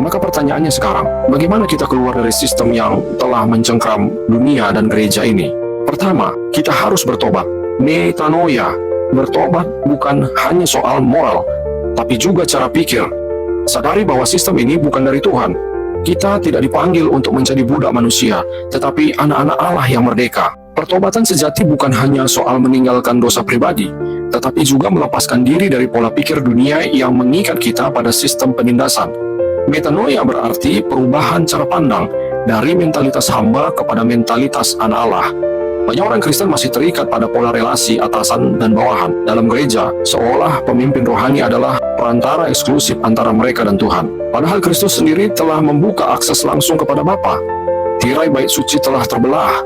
Maka pertanyaannya sekarang, bagaimana kita keluar dari sistem yang telah mencengkram dunia dan gereja ini? Pertama, kita harus bertobat. Metanoia. Bertobat bukan hanya soal moral, tapi juga cara pikir. Sadari bahwa sistem ini bukan dari Tuhan. Kita tidak dipanggil untuk menjadi budak manusia, tetapi anak-anak Allah yang merdeka. Pertobatan sejati bukan hanya soal meninggalkan dosa pribadi, tetapi juga melepaskan diri dari pola pikir dunia yang mengikat kita pada sistem penindasan. Metanoia berarti perubahan cara pandang dari mentalitas hamba kepada mentalitas anak Allah. Banyak orang Kristen masih terikat pada pola relasi atasan dan bawahan dalam gereja, seolah pemimpin rohani adalah perantara eksklusif antara mereka dan Tuhan. Padahal Kristus sendiri telah membuka akses langsung kepada Bapa. Tirai bait suci telah terbelah.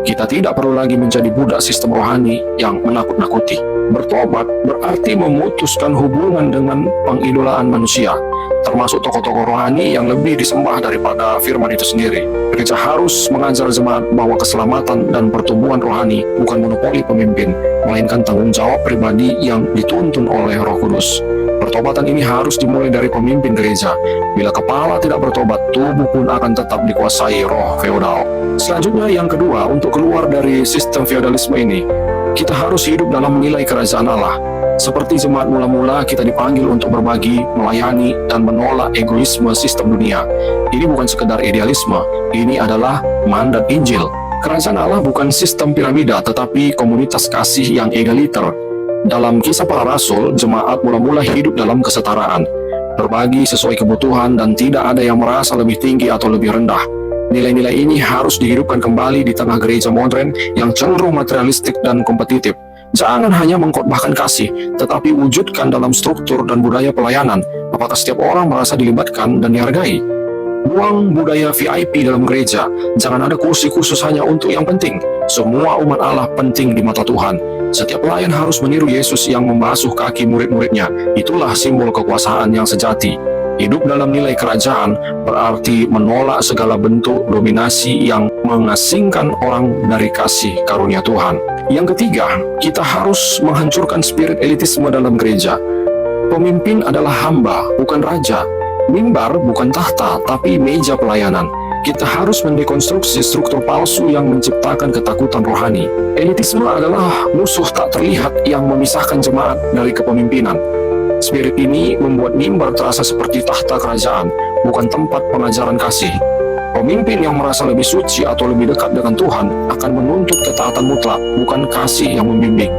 Kita tidak perlu lagi menjadi budak sistem rohani yang menakut-nakuti. Bertobat berarti memutuskan hubungan dengan pengidolaan manusia, termasuk tokoh-tokoh rohani yang lebih disembah daripada firman itu sendiri. Gereja harus mengajar jemaat bahwa keselamatan dan pertumbuhan rohani bukan monopoli pemimpin, melainkan tanggung jawab pribadi yang dituntun oleh Roh Kudus. Pertobatan ini harus dimulai dari pemimpin gereja. Bila kepala tidak bertobat, tubuh pun akan tetap dikuasai roh feodal. Selanjutnya, yang kedua, untuk keluar dari sistem feodalisme ini, kita harus hidup dalam nilai kerajaan Allah. Seperti jemaat mula-mula, kita dipanggil untuk berbagi, melayani, dan menolak egoisme sistem dunia. Ini bukan sekedar idealisme, ini adalah mandat Injil. Kerajaan Allah bukan sistem piramida, tetapi komunitas kasih yang egaliter. Dalam Kisah Para Rasul, jemaat mula-mula hidup dalam kesetaraan, berbagi sesuai kebutuhan, dan tidak ada yang merasa lebih tinggi atau lebih rendah. Nilai-nilai ini harus dihidupkan kembali di tengah gereja modern yang cenderung materialistik dan kompetitif. Jangan hanya mengkhotbahkan kasih, tetapi wujudkan dalam struktur dan budaya pelayanan, apakah setiap orang merasa dilibatkan dan dihargai. Buang budaya VIP dalam gereja. Jangan ada kursi khusus hanya untuk yang penting. Semua umat Allah penting di mata Tuhan. Setiap pelayan harus meniru Yesus yang membasuh kaki murid-muridnya. Itulah simbol kekuasaan yang sejati. Hidup dalam nilai kerajaan berarti menolak segala bentuk dominasi yang mengasingkan orang dari kasih karunia Tuhan. Yang ketiga, kita harus menghancurkan spirit elitisme dalam gereja. Pemimpin adalah hamba, bukan raja. Mimbar bukan tahta, tapi meja pelayanan. Kita harus mendekonstruksi struktur palsu yang menciptakan ketakutan rohani. Elitisme adalah musuh tak terlihat yang memisahkan jemaat dari kepemimpinan. Spirit ini membuat mimbar terasa seperti tahta kerajaan, bukan tempat pengajaran kasih. Pemimpin yang merasa lebih suci atau lebih dekat dengan Tuhan akan menuntut ketaatan mutlak, bukan kasih yang membimbing.